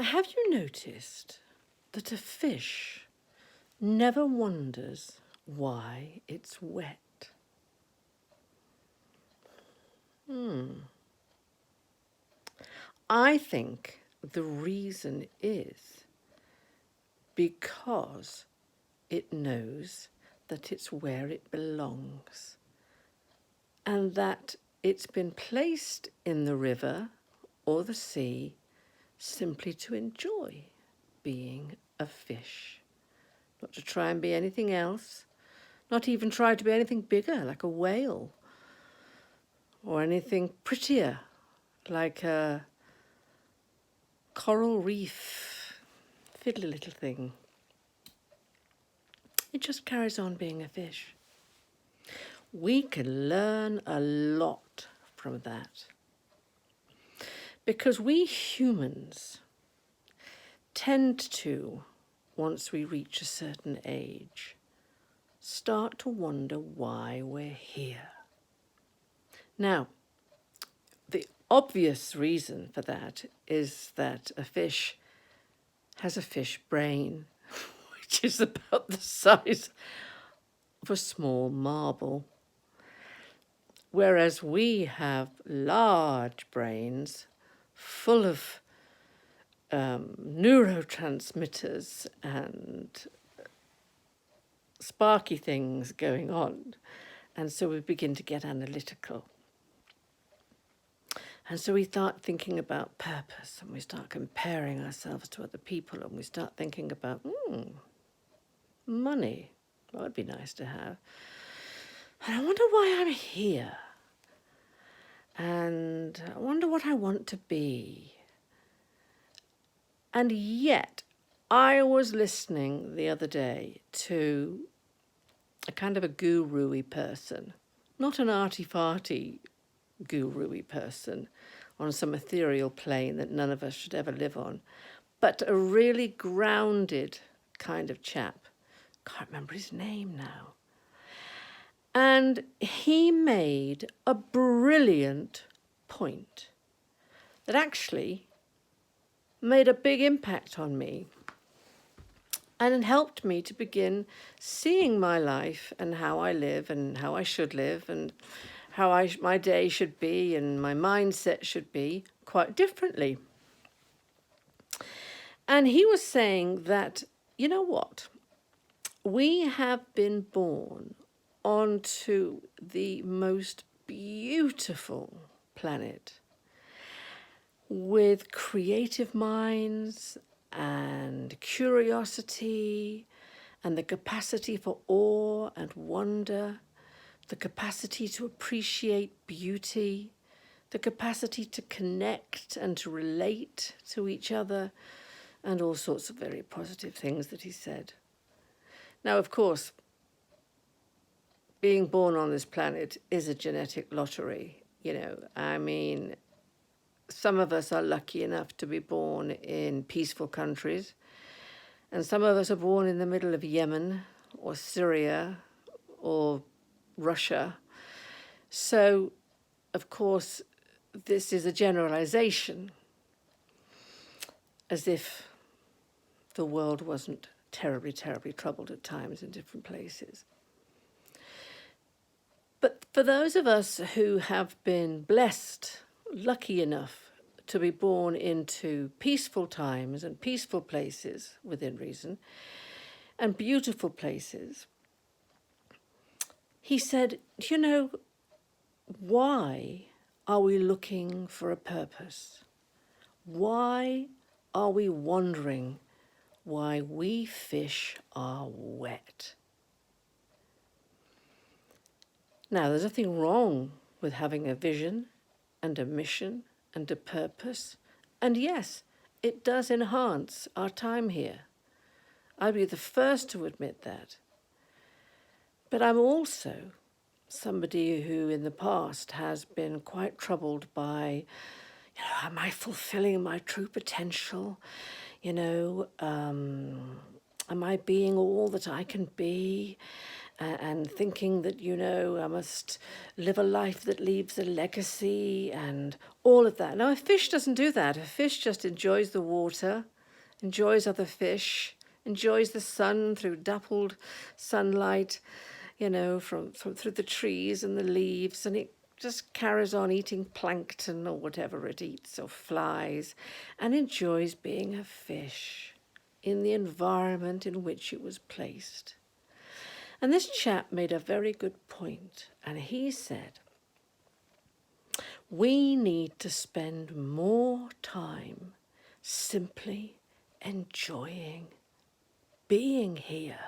have you noticed that a fish never wonders why it's wet? I think the reason is because it knows that it's where it belongs and that it's been placed in the river or the sea simply to enjoy being a fish, not to try and be anything else, not even try to be anything bigger like a whale or anything prettier like a coral reef, fiddly little thing. It just carries on being a fish. We can learn a lot from that because we humans tend to, once we reach a certain age, start to wonder why we're here. Now, the obvious reason for that is that a fish has a fish brain, which is about the size of a small marble, whereas we have large brains full of neurotransmitters and sparky things going on. And so we begin to get analytical. And so we start thinking about purpose, and we start comparing ourselves to other people, and we start thinking about, money. That would be nice to have. And I wonder why I'm here. And I wonder what I want to be. And yet, I was listening the other day to a kind of a guru-y person, not an arty-farty guru-y person on some ethereal plane that none of us should ever live on, but a really grounded kind of chap. Can't remember his name now. And he made a brilliant point that actually made a big impact on me and it helped me to begin seeing my life and how I live and how I should live and how my day should be and my mindset should be quite differently. And he was saying that, you know what? We have been born onto the most beautiful planet with creative minds and curiosity and the capacity for awe and wonder, the capacity to appreciate beauty, the capacity to connect and to relate to each other, and all sorts of very positive things that he said. Now, of course, being born on this planet is a genetic lottery. Some of us are lucky enough to be born in peaceful countries, and some of us are born in the middle of Yemen or Syria or Russia. So, of course, this is a generalization, as if the world wasn't terribly, terribly troubled at times in different places. But for those of us who have been blessed, lucky enough to be born into peaceful times and peaceful places within reason and beautiful places, he said, why are we looking for a purpose? Why are we wondering why we fish are wet? Now, there's nothing wrong with having a vision and a mission and a purpose. And yes, it does enhance our time here. I'd be the first to admit that. But I'm also somebody who in the past has been quite troubled by, am I fulfilling my true potential? Am I being all that I can be? And thinking that, I must live a life that leaves a legacy and all of that. Now, a fish doesn't do that. A fish just enjoys the water enjoys other fish, enjoys the sun through dappled sunlight, from through the trees and the leaves, and it just carries on eating plankton or whatever it eats, or flies, and enjoys being a fish in the environment in which it was placed. And this chap made a very good point, and he said, we need to spend more time simply enjoying being here.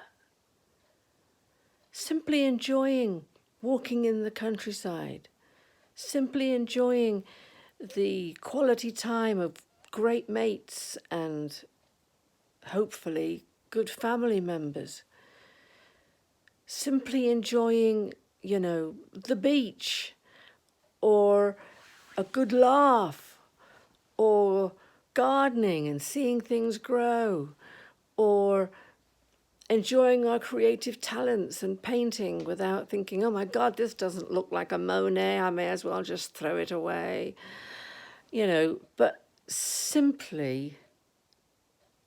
Simply enjoying walking in the countryside. Simply enjoying the quality time of great mates and hopefully good family members. Simply enjoying, the beach, or a good laugh, or gardening and seeing things grow, or enjoying our creative talents and painting without thinking, oh my God, this doesn't look like a Monet, I may as well just throw it away. But simply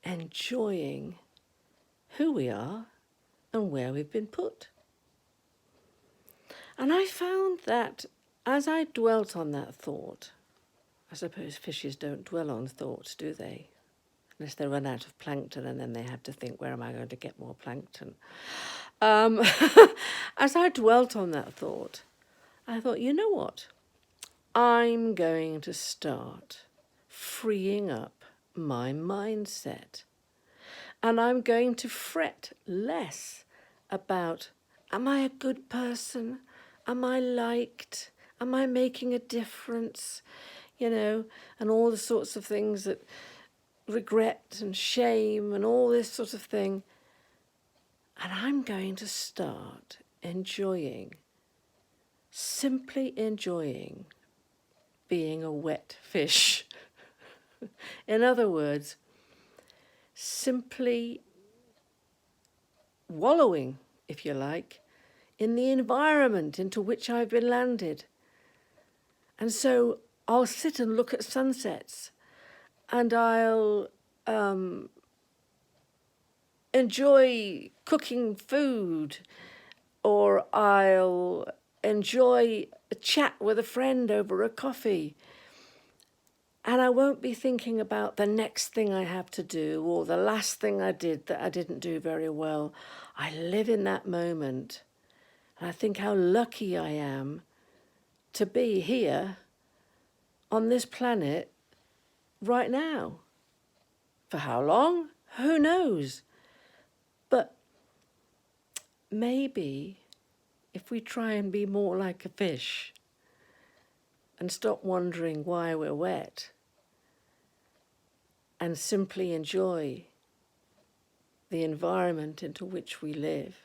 enjoying who we are and where we've been put. And I found that as I dwelt on that thought, I suppose fishes don't dwell on thoughts, do they? Unless they run out of plankton and then they have to think, where am I going to get more plankton? As I dwelt on that thought, I thought, you know what? I'm going to start freeing up my mindset. And I'm going to fret less about, am I a good person? Am I liked? Am I making a difference? And all the sorts of things that regret and shame and all this sort of thing. And I'm going to start simply enjoying being a wet fish. In other words, simply wallowing, if you like, in the environment into which I've been landed. And so I'll sit and look at sunsets, and I'll enjoy cooking food, or I'll enjoy a chat with a friend over a coffee. And I won't be thinking about the next thing I have to do, or the last thing I did that I didn't do very well. I live in that moment. And I think how lucky I am to be here on this planet right now. For how long? Who knows? But maybe if we try and be more like a fish and stop wondering why we're wet and simply enjoy the environment into which we live,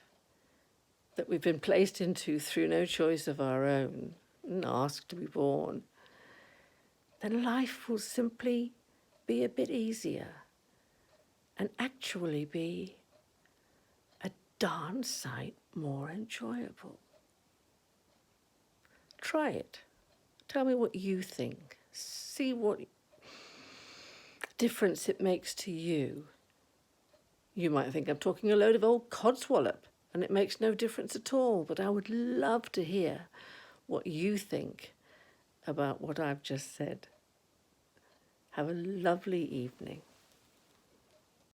that we've been placed into through no choice of our own and asked to be born, then life will simply be a bit easier and actually be a darn sight more enjoyable. Try it. Tell me what you think. See what difference it makes to you. You might think I'm talking a load of old codswallop, and it makes no difference at all, but I would love to hear what you think about what I've just said. Have a lovely evening.